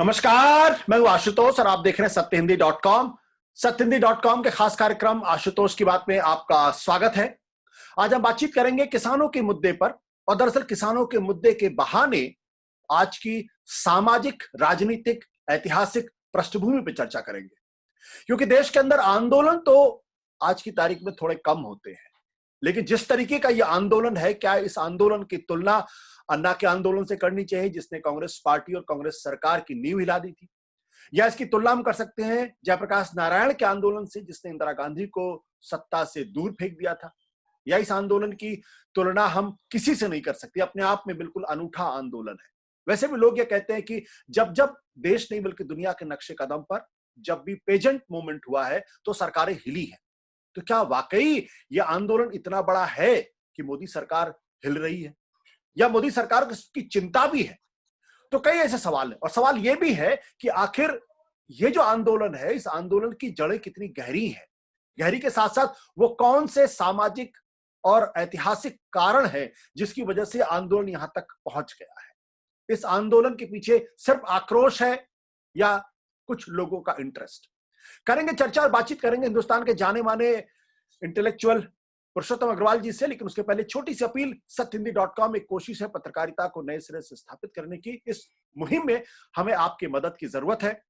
नमस्कार, मैं हूं आशुतोष और आप देख रहे हैं सत्यहिंदी.com। सत्यहिंदी.com के खास कार्यक्रम आशुतोष की बात में आपका स्वागत है। आज हम बातचीत करेंगे किसानों के मुद्दे पर और दरअसल किसानों के मुद्दे के बहाने आज की सामाजिक, राजनीतिक, ऐतिहासिक पृष्ठभूमि पर चर्चा करेंगे। क्योंकि देश के अंदर आंदोलन तो आज की तारीख में थोड़े कम होते हैं, लेकिन जिस तरीके का यह आंदोलन है, क्या इस आंदोलन की तुलना अन्ना के आंदोलन से करनी चाहिए जिसने कांग्रेस पार्टी और कांग्रेस सरकार की नींव हिला दी थी, या इसकी तुलना हम कर सकते हैं जयप्रकाश नारायण के आंदोलन से जिसने इंदिरा गांधी को सत्ता से दूर फेंक दिया था, या इस आंदोलन की तुलना हम किसी से नहीं कर सकते। अपने आप में बिल्कुल अनूठा आंदोलन है। वैसे भी लोग ये कहते हैं कि जब जब देश नहीं बल्कि दुनिया के नक्शे कदम पर जब भी पेजेंट मूवमेंट हुआ है तो सरकारें हिली हैं। तो क्या वाकई यह आंदोलन इतना बड़ा है कि मोदी सरकार हिल रही है, या मोदी सरकार को इसकी चिंता भी है? तो कई ऐसे सवाल हैं, और सवाल यह भी है कि आखिर ये जो आंदोलन है, इस आंदोलन की जड़ें कितनी गहरी हैं। गहरी के साथ साथ वो कौन से सामाजिक और ऐतिहासिक कारण है जिसकी वजह से आंदोलन यहां तक पहुंच गया है। इस आंदोलन के पीछे सिर्फ आक्रोश है या कुछ लोगों का इंटरेस्ट? करेंगे चर्चा और बातचीत करेंगे हिंदुस्तान के जाने माने इंटेलेक्चुअल पुरुषोत्तम अग्रवाल जी से। लेकिन उसके पहले छोटी सी अपील। सत्यहिंदी.com एक कोशिश है पत्रकारिता को नए सिरे से स्थापित करने की। इस मुहिम में हमें आपकी मदद की जरूरत है।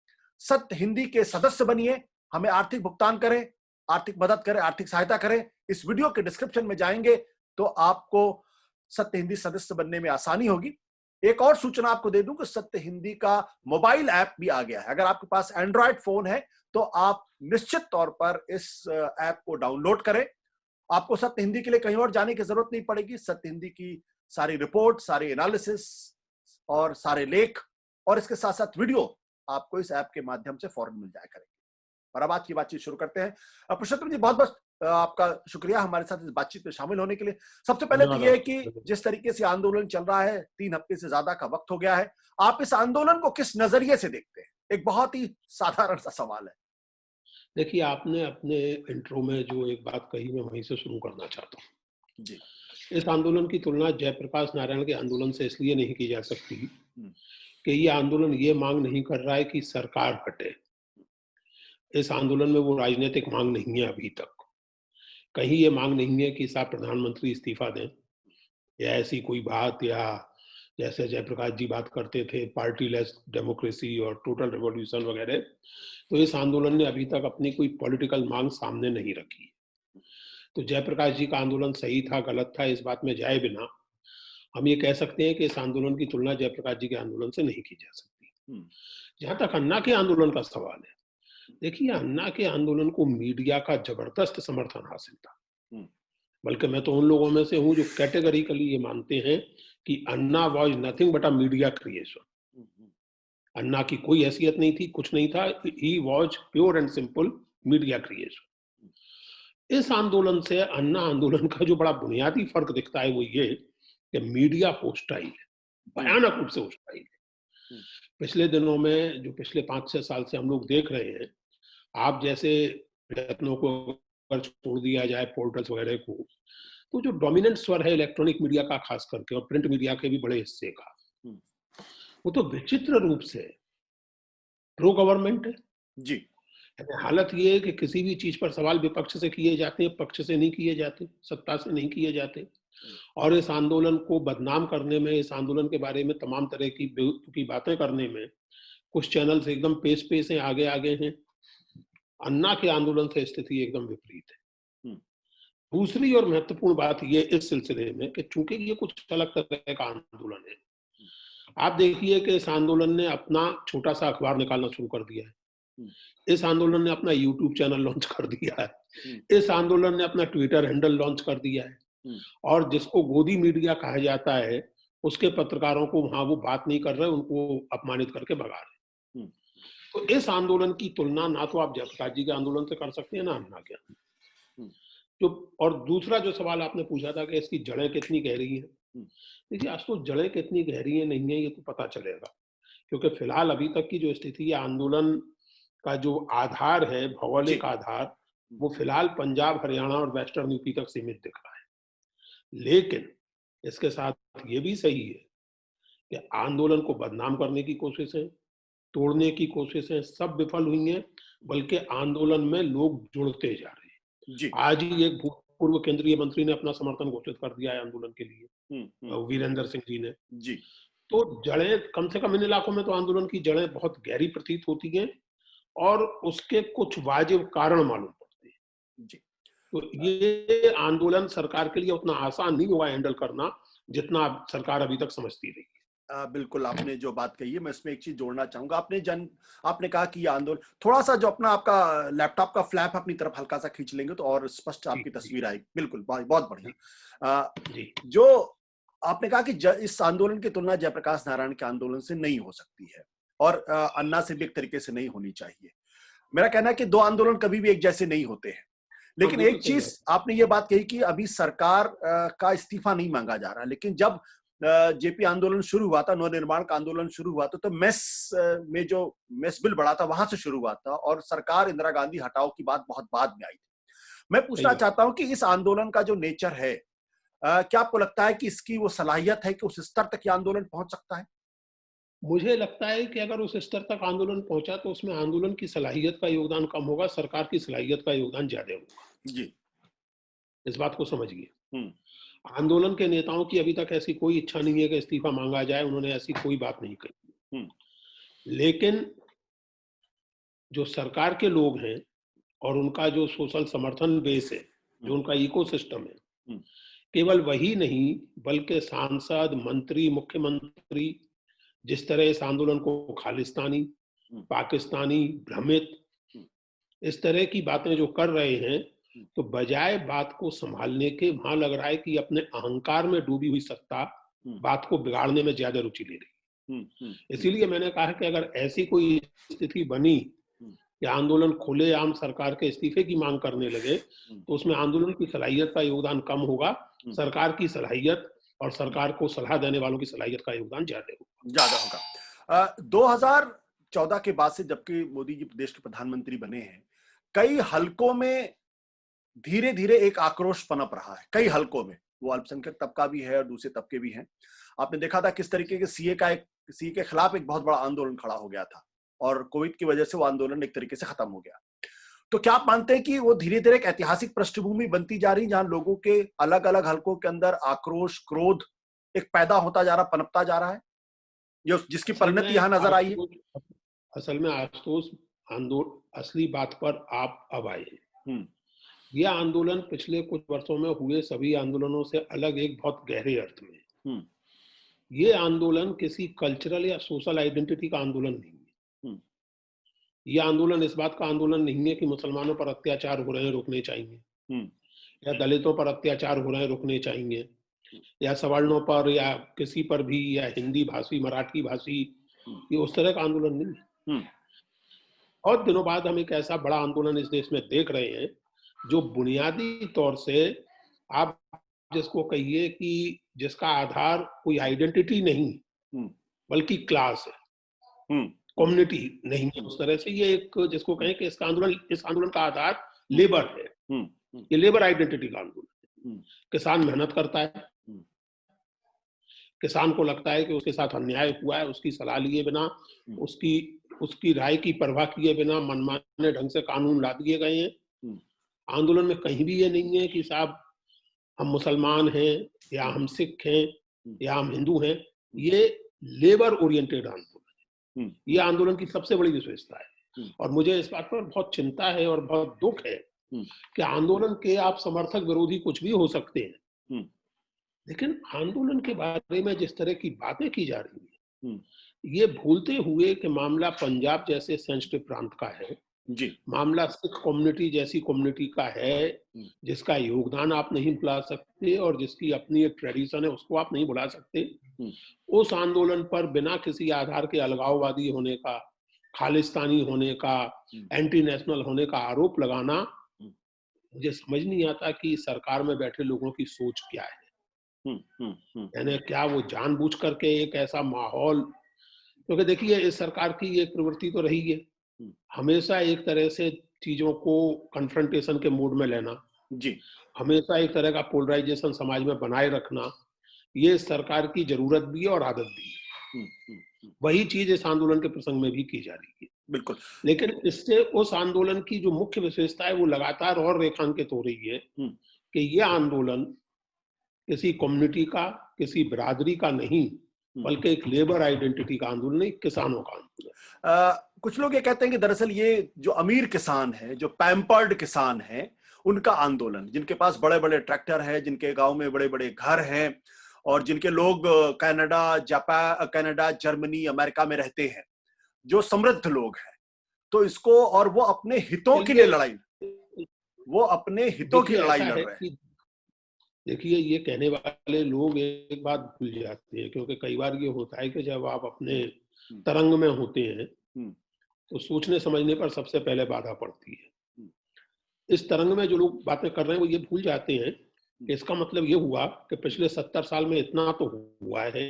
सत्य हिंदी के सदस्य बनिए, हमें आर्थिक भुगतान करें, आर्थिक मदद करें, आर्थिक सहायता करें। इस वीडियो के डिस्क्रिप्शन में जाएंगे तो आपको सत्य हिंदी सदस्य बनने में आसानी होगी। एक और सूचना आपको दे दूं कि सत्य हिंदी का मोबाइल ऐप भी आ गया है। अगर आपके पास एंड्रॉयड फोन है तो आप निश्चित तौर पर इस ऐप को डाउनलोड करें। आपको सत्य हिंदी के लिए कहीं और जाने की जरूरत नहीं पड़ेगी। सत्य हिंदी की सारी रिपोर्ट, सारी एनालिसिस और सारे लेख और इसके साथ साथ वीडियो आपको इस ऐप के माध्यम से फौरन मिल जाया करेंगे। और अब आज की बातचीत शुरू करते हैं। पुरुषोत्तम जी, बहुत बहुत आपका शुक्रिया हमारे साथ इस बातचीत में शामिल होने के लिए। सबसे पहले तो यह है कि जिस तरीके से आंदोलन चल रहा है, 3 हफ्ते से ज्यादा का वक्त हो गया है, आप इस आंदोलन को किस नजरिए से देखते हैं? एक बहुत ही साधारण सा सवाल है। देखिए, आपने अपने इंट्रो में जो एक बात कही, मैं वहीं से शुरू करना चाहता हूँ जी। इस आंदोलन की तुलना जयप्रकाश नारायण के आंदोलन से इसलिए नहीं की जा सकती कि ये आंदोलन ये मांग नहीं कर रहा है कि सरकार हटे। इस आंदोलन में वो राजनीतिक मांग नहीं है। अभी तक कहीं ये मांग नहीं है कि साहब प्रधानमंत्री इस्तीफा दें, या ऐसी कोई बात, या जैसे जयप्रकाश जी बात करते थे पार्टी लेस डेमोक्रेसी और टोटल रिवॉल्यूशन वगैरह। तो इस आंदोलन ने अभी तक अपनी कोई पॉलिटिकल मांग सामने नहीं रखी। तो जयप्रकाश जी का आंदोलन सही था गलत था, इस बात में जाए बिना हम ये कह सकते हैं कि इस आंदोलन की तुलना जयप्रकाश जी के आंदोलन से नहीं की जा सकती। जहां तक अन्ना के आंदोलन का सवाल है, देखिए, अन्ना के आंदोलन को मीडिया का जबरदस्त समर्थन हासिल था। बल्कि मैं तो उन लोगों में से हूं जो कैटेगरिकली ये मानते हैं कि Anna was nothing but a media creation. Anna की कोई हैसियत नहीं थी, कुछ नहीं था, he was pure and simple media creation. इस आंदोलन से अन्ना आंदोलन का जो बड़ा बुनियादी फर्क दिखता है वो ये कि मीडिया होस्टाइल है, भयानक रूप से होस्टाइल है। पिछले दिनों में जो पिछले 5-6 साल से हम लोग देख रहे हैं, आप जैसे प्रयत्नों को अगर छोड़ दिया जाए पोर्टल्स वगैरह को, तो जो डोमिनेंट स्वर है इलेक्ट्रॉनिक मीडिया का खास करके और प्रिंट मीडिया के भी बड़े हिस्से का, वो तो विचित्र रूप से प्रो गवर्नमेंट है जी। हालत ये है कि किसी भी चीज पर सवाल विपक्ष से किए जाते हैं, पक्ष से नहीं किए जाते, सत्ता से नहीं किए जाते। और इस आंदोलन को बदनाम करने में, इस आंदोलन के बारे में तमाम तरह की बातें करने में कुछ चैनल्स एकदम पेश पेश हैं, आगे आगे हैं। अन्ना के आंदोलन से स्थिति एकदम विपरीत है। दूसरी और महत्वपूर्ण बात ये इस सिलसिले में कि चूंकि ये कुछ अलग तरह का आंदोलन है, आप देखिए कि इस आंदोलन ने अपना छोटा सा अखबार निकालना शुरू कर दिया है। इस आंदोलन ने अपना यूट्यूब चैनल लॉन्च कर दिया है। इस आंदोलन ने अपना ट्विटर हैंडल लॉन्च कर दिया है। और जिसको गोदी मीडिया कहा जाता है, उसके पत्रकारों को वहां वो बात नहीं कर रहे, उनको अपमानित करके भगा रहे। तो इस आंदोलन की तुलना ना तो आप जयप्रकाश जी के आंदोलन से कर सकते हैं, ना अन्ना के। जो और दूसरा जो सवाल आपने पूछा था कि इसकी जड़ें कितनी गहरी हैं, देखिए, आज तो जड़ें कितनी गहरी है नहीं है ये तो पता चलेगा, क्योंकि फिलहाल अभी तक की जो स्थिति है, आंदोलन का जो आधार है, भौगोलिक आधार, वो फिलहाल पंजाब, हरियाणा और वेस्टर्न यूपी तक सीमित दिख रहा है। लेकिन इसके साथ ये भी सही है कि आंदोलन को बदनाम करने की कोशिश है, तोड़ने की कोशिशें सब विफल हुई हैं, बल्कि आंदोलन में लोग जुड़ते जा रहे हैं। जी। आज ही एक भूतपूर्व केंद्रीय मंत्री ने अपना समर्थन घोषित कर दिया है आंदोलन के लिए, वीरेंद्र सिंह जी ने। जी। तो जड़ें कम से कम इन इलाकों में तो आंदोलन की जड़ें बहुत गहरी प्रतीत होती हैं और उसके कुछ वाजिब कारण मालूम पड़ते हैं। जी। तो ये आंदोलन सरकार के लिए उतना आसान नहीं हुआ हैंडल करना जितना सरकार अभी तक समझती रही है। बिल्कुल, आपने जो बात कही है मैं इसमें एक चीज जोड़ना चाहूंगा। आपने कहा कि ये आंदोलन थोड़ा सा जो अपना आपका लैपटॉप का फ्लैप अपनी तरफ हल्का सा खींच लेंगे तो और स्पष्ट आपकी तस्वीर आएगी। बिल्कुल, बहुत बढ़िया। जो आपने कहा कि इस आंदोलन की तुलना जयप्रकाश नारायण के आंदोलन से नहीं हो सकती है और अन्ना से भी एक तरीके से नहीं होनी चाहिए। मेरा कहना है कि दो आंदोलन कभी भी एक जैसे नहीं होते हैं। लेकिन एक चीज आपने ये बात कही कि अभी सरकार का इस्तीफा नहीं मांगा जा रहा, लेकिन जब जेपी आंदोलन शुरू हुआ था, नवनिर्माण का आंदोलन शुरू हुआ था, तो में जो मेस बिल बढ़ा था वहां से शुरू हुआ था और सरकार इंदिरा गांधी हटाओ की बात बहुत बाद में आई थी। मैं पूछना चाहता हूं कि इस आंदोलन का जो नेचर है, क्या आपको लगता है कि इसकी वो सलाहियत है कि उस स्तर तक ये आंदोलन पहुंच सकता है? मुझे लगता है कि अगर उस स्तर तक आंदोलन पहुंचा तो उसमें आंदोलन की सलाहियत का योगदान कम होगा, सरकार की सलाहियत का योगदान ज्यादा होगा। जी। इस बात को समझिए। आंदोलन के नेताओं की अभी तक ऐसी कोई इच्छा नहीं है कि इस्तीफा मांगा जाए, उन्होंने ऐसी कोई बात नहीं कही। लेकिन जो सरकार के लोग हैं और उनका जो सोशल समर्थन बेस है, जो उनका इकोसिस्टम है, केवल वही नहीं बल्कि सांसद, मंत्री, मुख्यमंत्री जिस तरह इस आंदोलन को खालिस्तानी, पाकिस्तानी, भ्रमित, इस तरह की बातें जो कर रहे हैं, तो बजाय बात को संभालने के वहां लग रहा है कि अपने अहंकार में डूबी हुई सत्ता बात को बिगाड़ने में ज्यादा रुचि ले रही। इसीलिए मैंने कहा कि अगर ऐसी कोई स्थिति बनी कि आंदोलन खुलेआम सरकार के इस्तीफे की मांग करने लगे, तो उसमें आंदोलन की सलाहियत का योगदान कम होगा, सरकार की सलाहियत और सरकार को सलाह देने वालों की सलाहियत का योगदान ज्यादा होगा। 2014 के बाद से जबकि मोदी जी देश के प्रधानमंत्री बने हैं, कई हलकों में धीरे धीरे एक आक्रोश पनप रहा है। कई हलकों में, वो अल्पसंख्यक तबका भी है और दूसरे तबके भी हैं। आपने देखा था किस तरीके के सीए के खिलाफ एक बहुत बड़ा आंदोलन खड़ा हो गया था और कोविड की वजह से वो आंदोलन एक तरीके से खत्म हो गया। तो क्या आप मानते हैं कि वो धीरे धीरे एक ऐतिहासिक पृष्ठभूमि बनती जा रही, जहां लोगों के अलग अलग हलकों के अंदर आक्रोश, क्रोध एक पैदा होता जा रहा, पनपता जा रहा है, जिसकी परिणति यहां नजर आई है? असल में आशुतोष, असली बात पर आप अब आए हैं। यह आंदोलन पिछले कुछ वर्षों में हुए सभी आंदोलनों से अलग एक बहुत गहरे अर्थ में। ये आंदोलन किसी कल्चरल या सोशल आइडेंटिटी का आंदोलन नहीं है। यह आंदोलन इस बात का आंदोलन नहीं है कि मुसलमानों पर अत्याचार हो रहे हैं, रोकने चाहिए, या दलितों पर अत्याचार हो रहे हैं, रोकने चाहिए, या सवर्णों पर या किसी पर भी, या हिंदी भाषी, मराठी भाषी, ये उस तरह का आंदोलन नहीं है। और दिनों बाद हम एक ऐसा बड़ा आंदोलन इस देश में देख रहे हैं जो बुनियादी तौर से आप जिसको कहिए कि जिसका आधार कोई आइडेंटिटी नहीं बल्कि क्लास है, कम्युनिटी नहीं है। उस तरह से ये एक जिसको कहें कि इस आंदोलन का आधार लेबर है। ये लेबर आइडेंटिटी का आंदोलन है। किसान मेहनत करता है, किसान को लगता है कि उसके साथ अन्याय हुआ है, उसकी सलाह लिए बिना, उसकी राय की परवाह किए बिना मनमाने ढंग से कानून ला दिए गए हैं। आंदोलन में कहीं भी ये नहीं है कि साहब हम मुसलमान हैं या हम सिख हैं या हम हिंदू हैं। ये लेबर ओरिएंटेड आंदोलन है। ये आंदोलन की सबसे बड़ी विशेषता है और मुझे इस बात पर बहुत चिंता है और बहुत दुख है कि आंदोलन के आप समर्थक विरोधी कुछ भी हो सकते हैं, लेकिन आंदोलन के बारे में जिस तरह की बातें की जा रही है, ये भूलते हुए कि मामला पंजाब जैसे सेंसिटिव प्रांत का है जी, मामला सिख कम्युनिटी जैसी कम्युनिटी का है जिसका योगदान आप नहीं भुला सकते और जिसकी अपनी एक ट्रेडिशन है उसको आप नहीं भुला सकते। उस आंदोलन पर बिना किसी आधार के अलगाववादी होने का, खालिस्तानी होने का, एंटी नेशनल होने का आरोप लगाना, मुझे समझ नहीं आता कि सरकार में बैठे लोगों की सोच क्या है। यानी क्या वो जानबूझ करके एक ऐसा माहौल, क्योंकि देखिए इस सरकार की एक प्रवृत्ति तो रही है हमेशा एक तरह से चीजों को कन्फ्रंटेशन के मूड में लेना जी, हमेशा एक तरह का पोलराइजेशन समाज में बनाए रखना, ये सरकार की जरूरत भी है और आदत भी है। वही चीज इस आंदोलन के प्रसंग में भी की जा रही है। बिल्कुल। लेकिन इससे उस आंदोलन की जो मुख्य विशेषता है वो लगातार और रेखांकित हो रही है कि यह आंदोलन किसी कम्युनिटी का, किसी बिरादरी का नहीं, बल्कि एक लेबर आइडेंटिटी का आंदोलन नहीं, किसानों का आंदोलन। कुछ लोग ये कहते हैं कि दरअसल ये जो अमीर किसान है, जो पैम्पर्ड किसान है, उनका आंदोलन, जिनके पास बड़े बड़े ट्रैक्टर है, जिनके गांव में बड़े बड़े घर हैं और जिनके लोग कनाडा, जर्मनी, अमेरिका में रहते हैं, जो समृद्ध लोग हैं, तो इसको, और वो अपने हितों के लिए लड़ाई, वो अपने हितों की लड़ाई लड़ रहे हैं। देखिए, ये कहने वाले लोग एक बात भूल जाते हैं, क्योंकि कई बार ये होता है कि जब आप अपने तरंग में होते हैं तो सोचने समझने पर सबसे पहले बाधा पड़ती है। इस तरंग में जो लोग बातें कर रहे हैं वो ये भूल जाते हैं कि इसका मतलब ये हुआ कि पिछले 70 साल में इतना तो हुआ है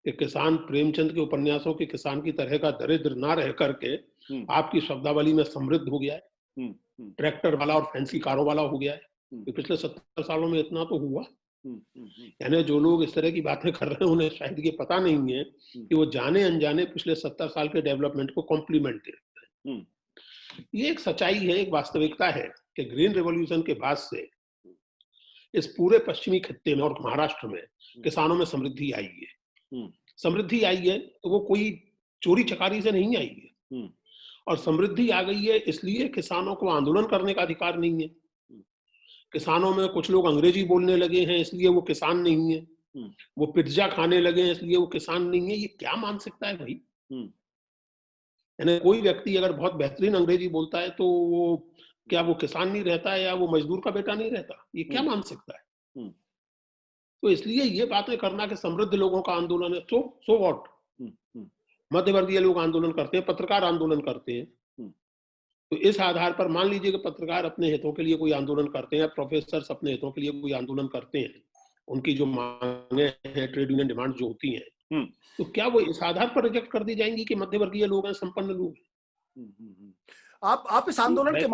कि किसान प्रेमचंद के उपन्यासों के किसान की तरह का दरिद्र ना रह करके आपकी शब्दावली में समृद्ध हो गया है, ट्रैक्टर वाला और फैंसी कारों वाला हो गया है। तो पिछले 70 सालों में इतना तो हुआ। यानी जो लोग इस तरह की बातें कर रहे हैं उन्हें शायद ये पता नहीं है कि वो जाने अनजाने पिछले 70 साल के डेवलपमेंट को कॉम्प्लीमेंट दे रहे हैं। ये एक सच्चाई है, एक वास्तविकता है कि ग्रीन रेवोल्यूशन के बाद से इस पूरे पश्चिमी खित्ते में और महाराष्ट्र में किसानों में समृद्धि आई है। समृद्धि आई है तो वो कोई चोरी चकारी से नहीं आई है, और समृद्धि आ गई है इसलिए किसानों को आंदोलन करने का अधिकार नहीं है। किसानों में कुछ लोग अंग्रेजी बोलने लगे हैं इसलिए वो किसान नहीं है, वो पिज्जा खाने लगे हैं इसलिए वो किसान नहीं है। ये क्या मानसिकता है भाई? यानी कोई व्यक्ति अगर बहुत बेहतरीन अंग्रेजी बोलता है तो वो क्या वो किसान नहीं रहता है, या वो मजदूर का बेटा नहीं रहता? ये क्या मानसिकता है? तो इसलिए ये बातें करना कि समृद्ध लोगों का आंदोलन है, सो व्हाट? मध्यवर्गीय लोग आंदोलन करते हैं, पत्रकार आंदोलन करते हैं, तो इस आधार पर मान लीजिए कि पत्रकार अपने हितों के लिए कोई आंदोलन करते हैं, प्रोफेसर अपने हितों के लिए कोई आंदोलन करते हैं, उनकी जो मांगे हैं, ट्रेड यूनियन डिमांड जो होती हैं, तो क्या वो इस आधार पर रिजेक्ट कर दी जाएंगी कि मध्यवर्गीय लोग हैं, संपन्न लोग हैं? आप इस आंदोलन के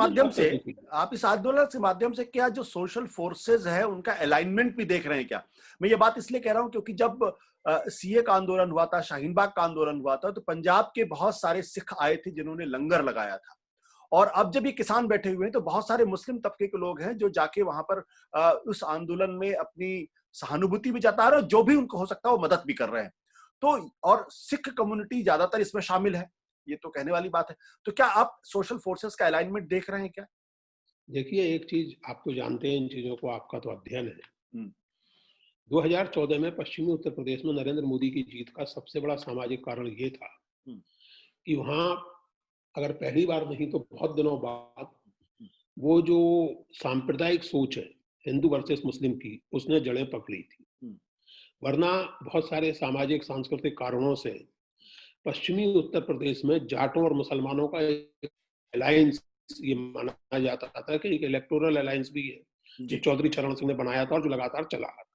माध्यम से क्या जो सोशल फोर्सेस है उनका अलाइनमेंट भी देख रहे हैं क्या? मैं ये बात इसलिए कह रहा हूं क्योंकि जब सीए का आंदोलन हुआ था, शाहीन बाग का आंदोलन हुआ था, तो पंजाब के बहुत सारे सिख आए थे जिन्होंने लंगर लगाया था, और अब जब ये किसान बैठे हुए हैं तो बहुत सारे मुस्लिम तबके के लोग हैं जो जाके वहां पर उस आंदोलन में अपनी सहानुभूति भी जता रहे हैं, जो भी उनको हो सकता है वो मदद भी कर रहे हैं। तो और सिख कम्युनिटी ज्यादातर इसमें शामिल है, ये तो कहने वाली बात है। तो क्या आप सोशल फोर्सेस का अलाइनमेंट देख रहे हैं क्या? देखिए, एक चीज आप तो जानते हैं इन चीजों को, आपका तो अध्ययन है। 2014 में पश्चिमी उत्तर प्रदेश में नरेंद्र मोदी की जीत का सबसे बड़ा सामाजिक कारण ये था कि वहां अगर पहली बार नहीं तो बहुत दिनों बाद वो जो सांप्रदायिक सोच है हिंदू वर्सेस मुस्लिम की, उसने जड़ें पकड़ी थी। वरना बहुत सारे सामाजिक सांस्कृतिक कारणों से पश्चिमी उत्तर प्रदेश में जाटों और मुसलमानों का एक अलायंस ये माना जाता था कि एक इलेक्टोरल अलायंस भी है जो चौधरी चरण सिंह ने बनाया था और जो लगातार चला रहा था।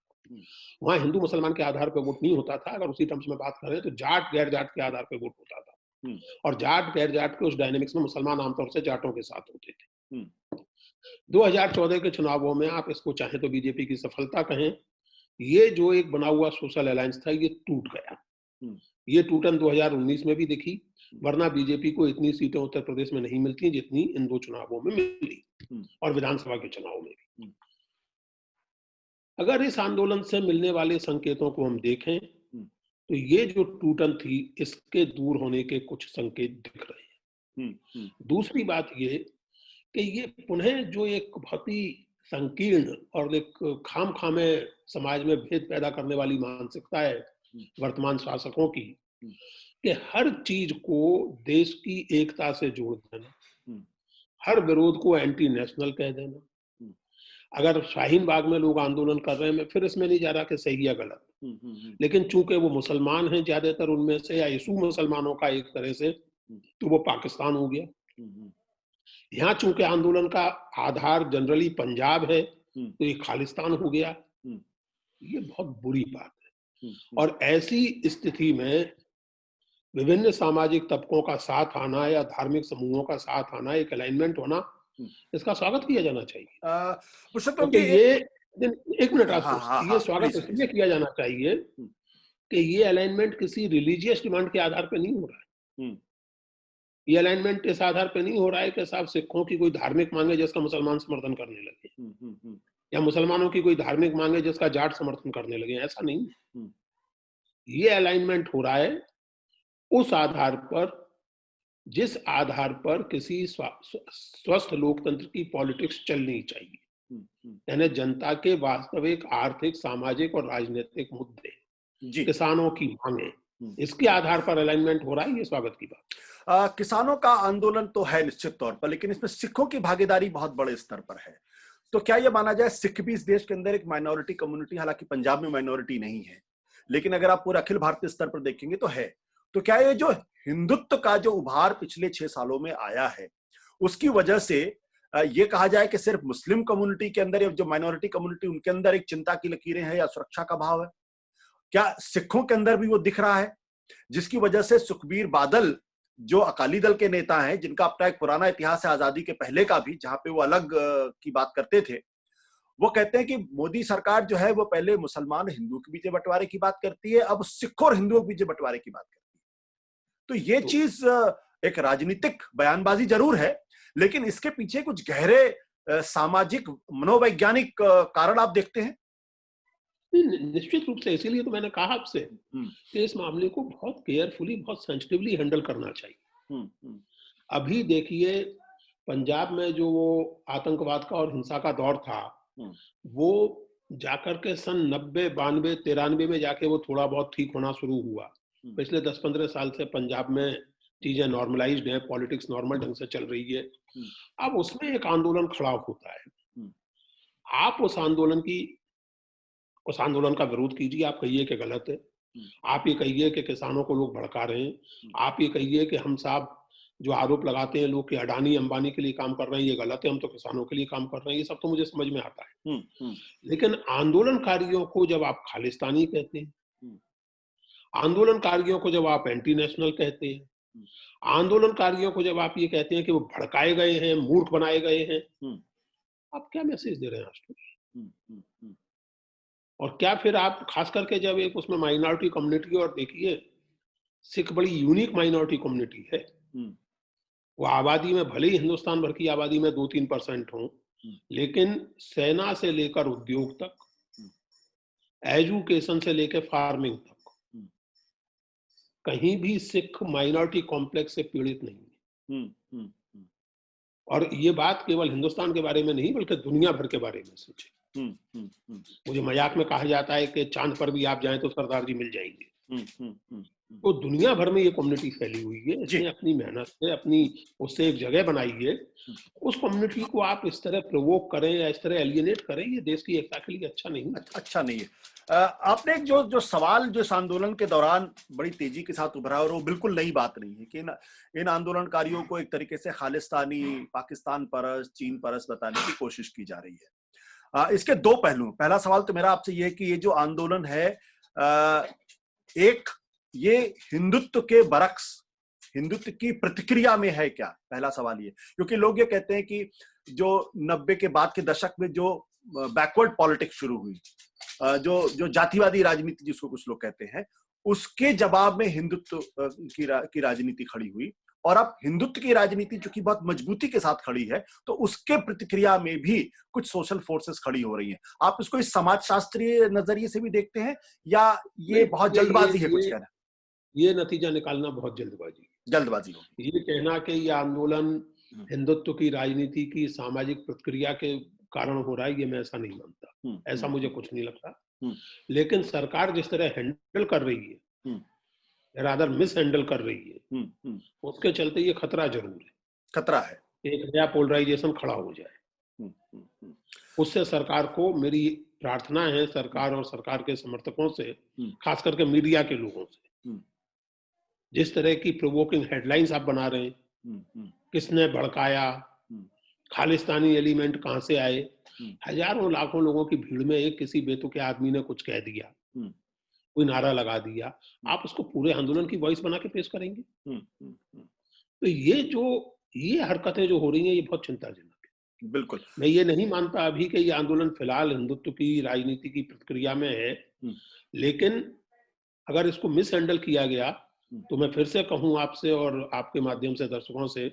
वहां हिंदू मुसलमान के आधार पर वोट नहीं होता था, अगर उसी टर्म्स में बात करें तो जाट गैर जाट के आधार पर वोट होता था, और जाट गैर जाट के उस डायनेमिक्स में मुसलमान आमतौर से जाटों के साथ होते थे। 2014 के चुनावों में आप इसको चाहें तो बीजेपी की सफलता कहें, ये जो एक बना हुआ सोशल अलायंस था ये टूट गया। ये टूटन 2019 में भी दिखी, वरना बीजेपी को इतनी सीटें उत्तर प्रदेश में नहीं मिलती जितनी इन दो चुनावों में मिली, और विधानसभा के चुनाव में भी। अगर इस आंदोलन से मिलने वाले संकेतों को हम देखें तो ये जो टूटन थी इसके दूर होने के कुछ संकेत दिख रहे हैं। दूसरी बात ये कि ये पुनः जो एक बहुत ही संकीर्ण और एक खाम-खामे समाज में भेद पैदा करने वाली मानसिकता है वर्तमान शासकों की, कि हर चीज को देश की एकता से जोड़ देना, हर विरोध को एंटी नेशनल कह देना। अगर शाहीन बाग में लोग आंदोलन कर रहे हैं, मैं फिर इसमें नहीं जा रहा कि सही या गलत, लेकिन चूंकि वो मुसलमान हैं ज्यादातर उनमें से, या यीशु मुसलमानों का एक तरह से, तो वो पाकिस्तान हो गया। यहाँ चूंकि आंदोलन का आधार जनरली पंजाब है तो ये खालिस्तान हो गया। ये बहुत बुरी बात है, और ऐसी स्थिति में विभिन्न सामाजिक तबकों का साथ आना या धार्मिक समूहों का साथ आना, एक अलाइनमेंट होना, इसका स्वागत किया जाना चाहिए। पुरुषोत्तम ये एक मिनट, ये स्वागत इसलिए किया जाना चाहिए कि ये अलाइनमेंट किसी रिलीजियस डिमांड के आधार पर नहीं हो रहा है। ये अलाइनमेंट इस आधार पर नहीं हो रहा है कि साहब सिखों की कोई धार्मिक मांग है जिसका मुसलमान समर्थन करने लगे, या मुसलमानों की कोई धार्मिक मांग है जिसका जाट समर्थन करने लगे। ऐसा नहीं है। ये अलाइनमेंट हो रहा है उस आधार पर जिस आधार पर किसी स्वस्थ लोकतंत्र की पॉलिटिक्स चलनी चाहिए, यानी जनता के वास्तविक आर्थिक, सामाजिक और राजनीतिक मुद्दे, किसानों की मांगे, इसके आधार पर अलाइनमेंट हो रहा है। ये स्वागत की बात। किसानों का आंदोलन तो है निश्चित तौर पर, लेकिन इसमें सिखों की भागीदारी बहुत बड़े स्तर पर है। तो क्या यह माना जाए सिख भी इस देश के अंदर एक माइनॉरिटी कम्युनिटी, हालांकि पंजाब में माइनॉरिटी नहीं है, लेकिन अगर आप पूरे अखिल भारतीय स्तर पर देखेंगे तो है। तो क्या ये जो हिंदुत्व का जो उभार पिछले 6 सालों में आया है, उसकी वजह से ये कहा जाए कि सिर्फ मुस्लिम कम्युनिटी के अंदर या जो माइनॉरिटी कम्युनिटी उनके अंदर एक चिंता की लकीरें हैं या सुरक्षा का भाव है? क्या सिखों के अंदर भी वो दिख रहा है, जिसकी वजह से सुखबीर बादल जो अकाली दल के नेता हैं, जिनका अपना एक पुराना इतिहास है आजादी के पहले का भी, जहां पे वो अलग की बात करते थे, वो कहते हैं कि मोदी सरकार जो है वो पहले मुसलमान हिंदू के बीच बंटवारे की बात करती है, अब सिख और हिंदुओं के बीच बंटवारे की बात करती है। तो ये चीज एक राजनीतिक बयानबाजी जरूर है, लेकिन इसके पीछे कुछ गहरे सामाजिक मनोवैज्ञानिक कारण आप देखते हैं? निश्चित रूप से, इसीलिए तो मैंने कहा आपसे कि इस मामले को बहुत केयरफुली, बहुत सेंसिटिवली हैंडल करना चाहिए। अभी देखिए पंजाब में जो वो आतंकवाद का और हिंसा का दौर था, वो जाकर के सन 90, 92, 93 में जाके वो थोड़ा बहुत ठीक होना शुरू हुआ। पिछले 10-15 साल से पंजाब में चीजें नॉर्मलाइज्ड हैं, पॉलिटिक्स नॉर्मल ढंग से चल रही है। अब उसमें एक आंदोलन खड़ा होता है, आप उस आंदोलन का विरोध कीजिए, आप कहिए कि गलत है, आप ये कहिए कि किसानों को लोग भड़का रहे हैं, आप ये कहिए कि हम साहब जो आरोप लगाते हैं लोग कि अडानी अंबानी के लिए काम कर रहे हैं, ये गलत है, हम तो किसानों के लिए काम कर रहे हैं, ये सब तो मुझे समझ में आता है। लेकिन आंदोलनकारियों को जब आप खालिस्तानी कहते हैं, आंदोलनकारियों को जब आप एंटी नेशनल कहते हैं, आंदोलनकारियों को जब आप ये कहते हैं कि वो भड़काए गए हैं, मूर्ख बनाए गए हैं, आप क्या मैसेज दे रहे हैं आशुतोष? और क्या फिर आप खास करके जब एक उसमें माइनॉरिटी कम्युनिटी, और देखिए सिख बड़ी यूनिक माइनॉरिटी कम्युनिटी है, वो आबादी में भले ही हिंदुस्तान भर की आबादी में 2-3% हो, लेकिन सेना से लेकर उद्योग तक, एजुकेशन से लेकर फार्मिंग तक, कहीं भी सिख माइनॉरिटी कॉम्प्लेक्स से पीड़ित नहीं है। और ये बात केवल हिंदुस्तान के बारे में नहीं बल्कि दुनिया भर के बारे में सोचे। मुझे मजाक में कहा जाता है कि चांद पर भी आप जाएं तो सरदार जी मिल जाएंगे। तो दुनिया भर में ये कम्युनिटी फैली हुई है, इसने अपनी मेहनत से अपनी उससे एक जगह बनाई है। उस कम्युनिटी को आप इस तरह प्रोवोक करें या इस तरह एलियनेट करें, ये देश की एकता के लिए अच्छा नहीं है। आपने एक जो सवाल जो इस आंदोलन के दौरान बड़ी तेजी के साथ उभरा, और वो बिल्कुल नई बात नहीं है कि इन आंदोलनकारियों को एक तरीके से खालिस्तानी, पाकिस्तान परस्त, चीन परस्त बताने की कोशिश की जा रही है। इसके दो पहलू। पहला सवाल तो मेरा आपसे ये कि ये जो आंदोलन है, एक ये हिंदुत्व के बरक्स, हिंदुत्व की प्रतिक्रिया में है क्या? पहला सवाल ये, क्योंकि लोग ये कहते हैं कि जो 90 के बाद के दशक में जो बैकवर्ड पॉलिटिक्स शुरू हुई, जो जातिवादी राजनीति जिसको कुछ लोग कहते हैं, उसके जवाब में हिंदुत्व की राजनीति खड़ी हुई, और अब हिंदुत्व की राजनीति जो कि बहुत मजबूती के साथ खड़ी है, तो उसके प्रतिक्रिया में भी कुछ सोशल फोर्सेस खड़ी हो रही हैं। आप इसको इस समाजशास्त्रीय नजरिए से भी देखते हैं, या ये बहुत जल्दबाजी है कुछ कहना? ये नतीजा निकालना बहुत जल्दबाजी हो। ये कहना कि ये आंदोलन हिंदुत्व की राजनीति की सामाजिक प्रतिक्रिया के कारण हो रहा है, ये मैं ऐसा नहीं मानता। ऐसा मुझे कुछ नहीं लगता। लेकिन सरकार जिस तरह हैंडल कर रही है, रादर मिस हैंडल कर रही है, उसके चलते ये खतरा जरूर है। खतरा है एक नया पोलराइजेशन खड़ा हो जाए। उससे सरकार को, मेरी प्रार्थना है सरकार और सरकार के समर्थकों से, खास करके मीडिया के लोगों से, जिस तरह की प्रोवोकिंग हेडलाइंस आप बना रहे हैं, किसने भड़काया, खालिस्तानी एलिमेंट कहां से आए, हजारों लाखों लोगों की भीड़ में एक किसी बेतुके आदमी ने कुछ कह दिया, कोई नारा लगा दिया, आप उसको पूरे आंदोलन की वॉइस बना के पेश करेंगे? तो ये हरकतें जो हो रही हैं, ये बहुत चिंताजनक है। बिल्कुल, मैं ये नहीं मानता अभी कि ये आंदोलन फिलहाल हिंदुत्व की राजनीति की प्रतिक्रिया में है, लेकिन अगर इसको मिस हैंडल किया गया तो मैं फिर से कहूं आपसे और आपके माध्यम से दर्शकों से,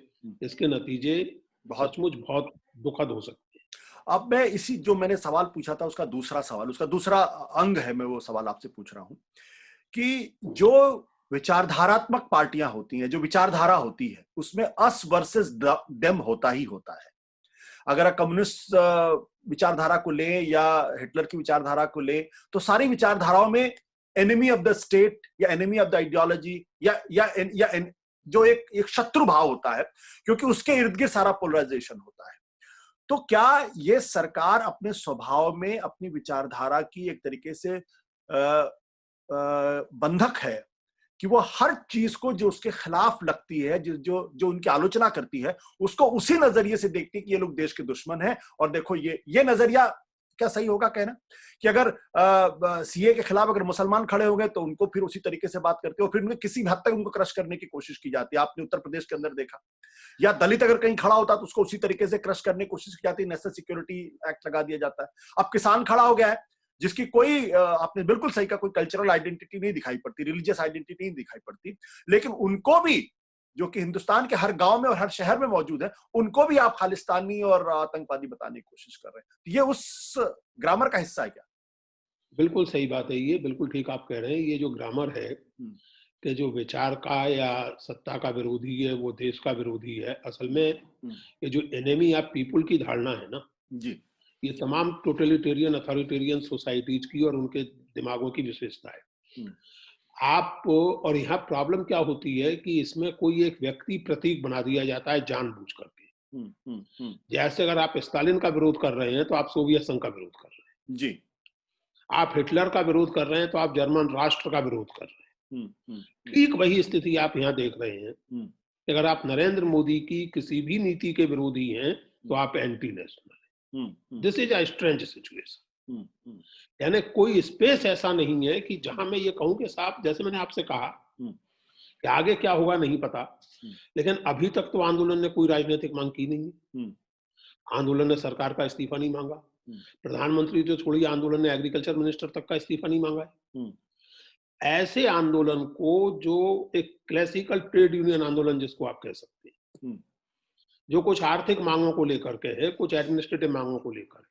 इसके नतीजे सचमुच बहुत दुखद हो सकते हैं। अब मैं इसी जो मैंने सवाल पूछा था उसका दूसरा सवाल, उसका दूसरा अंग है, मैं वो सवाल आपसे पूछ रहा हूं कि जो विचारधारात्मक पार्टियां होती हैं, जो विचारधारा होती है, उसमें अस वर्सेस डेम होता ही होता है। अगर आप कम्युनिस्ट विचारधारा को ले या हिटलर की विचारधारा को ले, तो सारी विचारधाराओं में एनिमी ऑफ द स्टेट या एनिमी ऑफ द आइडियोलॉजी या जो एक शत्रु भाव होता है, क्योंकि उसके इर्द गिर्द सारा पोलराइजेशन होता है। तो क्या ये सरकार अपने स्वभाव में अपनी विचारधारा की एक तरीके से बंधक है कि वो हर चीज को जो उसके खिलाफ लगती है, जो उनकी आलोचना करती है, उसको उसी नजरिए से देखती है कि ये लोग देश के दुश्मन हैं? और देखो ये नजरिया क्या सही होगा कहना कि अगर सीए के खिलाफ अगर मुसलमान खड़े हो गए तो उनको फिर उसी तरीके से बात करते हो, फिर उन्हें किसी हद तक उनको क्रश करने की कोशिश की जाती है। आपने उत्तर प्रदेश के अंदर देखा, या दलित अगर कहीं खड़ा होता तो उसको उसी तरीके से क्रश करने की कोशिश की जाती है, नेशनल सिक्योरिटी एक्ट लगा दिया जाता है। अब किसान खड़ा हो गया है जिसकी कोई, आपने बिल्कुल सही कहा, कोई कल्चरल आइडेंटिटी नहीं दिखाई पड़ती, रिलीजियस आइडेंटिटी नहीं दिखाई पड़ती, लेकिन उनको भी, जो कि हिंदुस्तान के हर गांव में और हर शहर में मौजूद है, उनको भी आप खालिस्तानी और आतंकवादी बताने की कोशिश कर रहे हैं। ये उस ग्रामर का हिस्सा है क्या? बिल्कुल सही बात है, ये बिल्कुल ठीक आप कह रहे हैं। ये जो ग्रामर है कि जो विचार का या सत्ता का विरोधी है वो देश का विरोधी है, असल में ये जो एनिमी ऑफ पीपुल की धारणा है ना जी, ये तमाम टोटलिटेरियन अथॉरिटेरियन सोसाइटीज की और उनके दिमागों की विशेषता है। आप, और यहाँ प्रॉब्लम क्या होती है कि इसमें कोई एक व्यक्ति प्रतीक बना दिया जाता है जानबूझ करके। जैसे अगर आप स्टालिन का विरोध कर रहे हैं तो आप सोवियत संघ का विरोध कर रहे हैं जी, आप हिटलर का विरोध कर रहे हैं तो आप जर्मन राष्ट्र का विरोध कर रहे हैं। ठीक वही स्थिति आप यहाँ देख रहे हैं कि अगर आप नरेंद्र मोदी की किसी भी नीति के विरोधी हैं तो आप एंटी नेशनल हैं। This is a strange situation. यानी कोई स्पेस ऐसा नहीं है कि जहां मैं ये कहूं कि साहब, जैसे मैंने आपसे कहा कि आगे क्या होगा नहीं पता, लेकिन अभी तक तो आंदोलन ने कोई राजनीतिक मांग की नहीं। आंदोलन ने सरकार का इस्तीफा नहीं मांगा, प्रधानमंत्री तो छोड़िए, आंदोलन ने एग्रीकल्चर मिनिस्टर तक का इस्तीफा नहीं मांगा है। ऐसे आंदोलन को, जो एक क्लासिकल ट्रेड यूनियन आंदोलन जिसको आप कह सकते हैं, जो कुछ आर्थिक मांगों को लेकर के है, कुछ एडमिनिस्ट्रेटिव मांगों को लेकर है,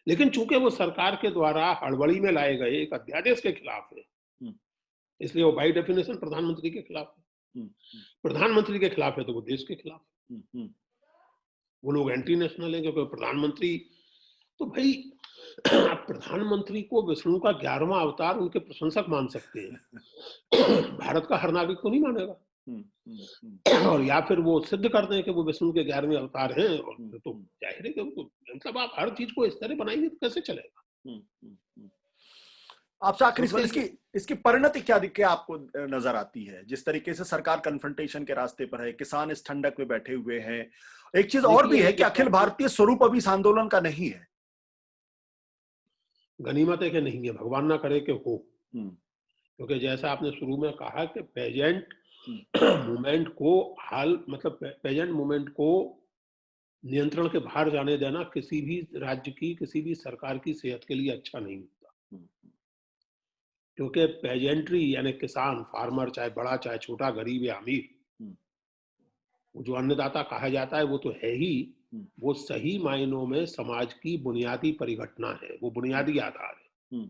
लेकिन चूंकि वो सरकार के द्वारा हड़बड़ी में लाए गए एक अध्यादेश के खिलाफ है, इसलिए वो बाई डेफिनेशन प्रधानमंत्री के खिलाफ है। प्रधानमंत्री के खिलाफ है तो वो देश के खिलाफ है। वो लोग एंटी नेशनल है क्योंकि प्रधानमंत्री, तो भाई प्रधानमंत्री को विष्णु का 11वां अवतार उनके प्रशंसक मान सकते हैं, भारत का हर नागरिक तो नहीं मानेगा। और या फिर वो सिद्ध कर दें कि वो विष्णु के 11वें अवतार हैं, और तो जाहिर है कि मतलब आप हर चीज को इस तरह बनाएंगे तो कैसे चलेगा। आपसे आखिरी सवाल, इसकी परिणति क्या दिखे आपको नजर आती है? जिस तरीके से सरकार कन्फ्रंटेशन के रास्ते पर है, किसान इस ठंडक में बैठे हुए हैं, एक चीज और भी है कि अखिल भारतीय स्वरूप अभी इस आंदोलन का नहीं है। गनीमत है कि नहीं है, भगवान ना करे कि हो, क्योंकि जैसा आपने शुरू में कहा कि पेजेंट मूवमेंट को पेजेंट मूवमेंट को नियंत्रण के बाहर जाने देना किसी भी राज्य की, किसी भी सरकार की सेहत के लिए अच्छा नहीं होता। क्योंकि पेजेंट्री यानी किसान, फार्मर, चाहे बड़ा चाहे छोटा, गरीब या अमीर, वो जो अन्नदाता कहा जाता है वो तो है ही, वो सही मायनों में समाज की बुनियादी परिघटना है, वो बुनियादी आधार है।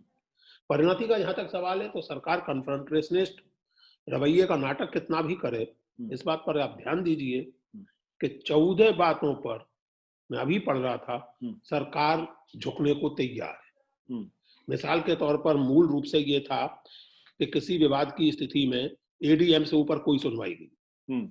परिणति का जहां तक सवाल है तो सरकार कन्फ्रंटेशनिस्ट रवैये का नाटक कितना भी करे, इस बात पर आप ध्यान दीजिए कि 14 बातों पर, मैं अभी पढ़ रहा था, सरकार झुकने को तैयार है। मिसाल के तौर पर मूल रूप से ये था कि किसी विवाद की स्थिति में एडीएम से ऊपर कोई सुनवाई नहीं।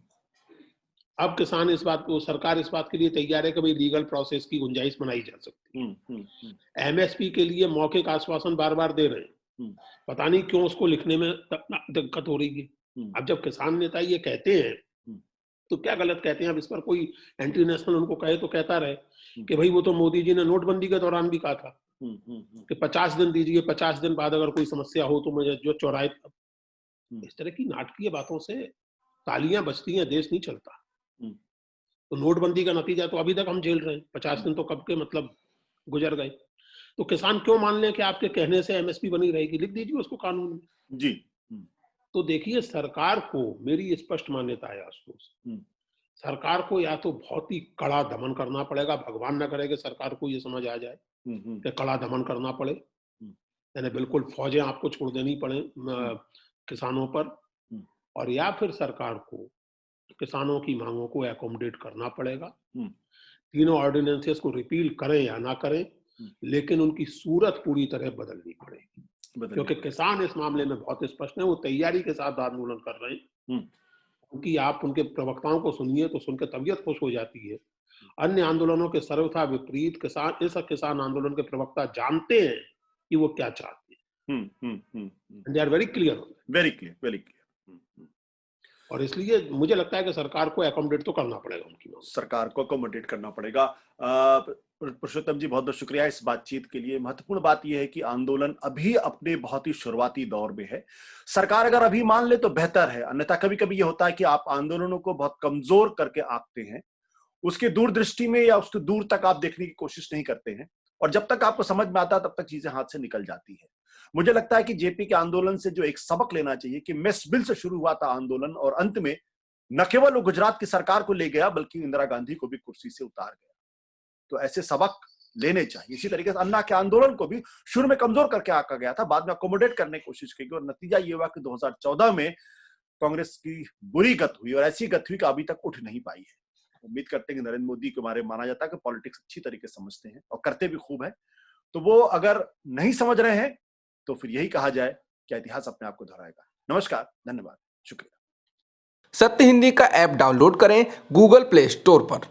अब किसान इस बात को, सरकार इस बात के लिए तैयार है कि भाई लीगल प्रोसेस की गुंजाइश बनाई जा सकती है। एमएसपी के लिए मौखिक आश्वासन बार बार दे रहे हैं, पता नहीं क्यों उसको लिखने में दिक्कत हो रही है। अब जब किसान नेता ये कहते हैं तो क्या गलत कहते हैं? अब इस पर कोई एंटी नेशनल उनको कहे तो कहता रहे कि भाई वो तो मोदी जी ने नोटबंदी के दौरान भी कहा था कि 50 दिन दीजिए, 50 दिन बाद अगर कोई समस्या हो तो मुझे जो चौराहे। इस तरह की नाटकीय बातों से तालियां बजती हैं, देश नहीं चलता। तो नोटबंदी का नतीजा तो अभी तक हम झेल रहे हैं, 50 दिन तो कब के मतलब गुजर गए। तो किसान क्यों मान लें कि आपके कहने से एमएसपी बनी रहेगी? लिख दीजिए उसको कानून में। जी। तो देखिए, सरकार को मेरी स्पष्ट मान्यता है आशुतोष, सरकार को या तो बहुत ही कड़ा दमन करना पड़ेगा, भगवान न करे कि सरकार को ये समझ आ जाए कि कड़ा दमन करना पड़े, यानी बिल्कुल फौजें आपको छोड़ देनी पड़े किसानों पर, और या फिर सरकार को किसानों की मांगों को एकोमोडेट करना पड़ेगा। तीनों ऑर्डिनेंसेस को रिपील करें या ना करें, लेकिन उनकी सूरत पूरी तरह बदलनी पड़ेगी, क्योंकि किसान इस मामले में बहुत स्पष्ट है, वो तैयारी के साथ आंदोलन कर रहे हैं। क्योंकि आप उनके प्रवक्ताओं को सुनिए तो सुनकर तबीयत खुश हो जाती है। अन्य आंदोलनों के सर्वथा विपरीत किसान आंदोलन के प्रवक्ता जानते हैं कि वो क्या चाहते हैं। They are very clear, very clear. और इसलिए मुझे लगता है कि सरकार को एकोमोडेट तो करना पड़ेगा, उनकी सरकार को एकोमोडेट करना पड़ेगा। पुरुषोत्तम जी, बहुत बहुत शुक्रिया इस बातचीत के लिए। महत्वपूर्ण बात यह है कि आंदोलन अभी अपने बहुत ही शुरुआती दौर में है। सरकार अगर अभी मान ले तो बेहतर है, अन्यथा कभी कभी यह होता है कि आप आंदोलनों को बहुत कमजोर करके आंकते हैं, उसके दूरदृष्टि में या उसके दूर तक आप देखने की कोशिश नहीं करते हैं, और जब तक आपको समझ में आता है तब तक चीजें हाथ से निकल जाती है। मुझे लगता है कि जेपी के आंदोलन से जो एक सबक लेना चाहिए कि मेस बिल से शुरू हुआ था आंदोलन, और अंत में न केवल वो गुजरात की सरकार को ले गया बल्कि इंदिरा गांधी को भी कुर्सी से उतार गया। तो ऐसे सबक लेने चाहिए। इसी तरीके से अन्ना के आंदोलन को भी शुरू में कमजोर करके आका गया था, बाद में अकोमोडेट करने की कोशिश की गई, और नतीजा ये हुआ कि 2014 में कांग्रेस की बुरी गत हुई, और ऐसी गत हुई कि अभी तक उठ नहीं पाई है। उम्मीद करते हैं कि नरेंद्र मोदी के बारे में माना जाता है कि पॉलिटिक्स अच्छी तरीके से समझते हैं और करते भी खूब है। तो वो अगर नहीं समझ रहे हैं तो फिर यही कहा जाए कि इतिहास अपने आप को दोहराएगा। नमस्कार, धन्यवाद, शुक्रिया। सत्य हिंदी का ऐप डाउनलोड करें गूगल प्ले स्टोर पर।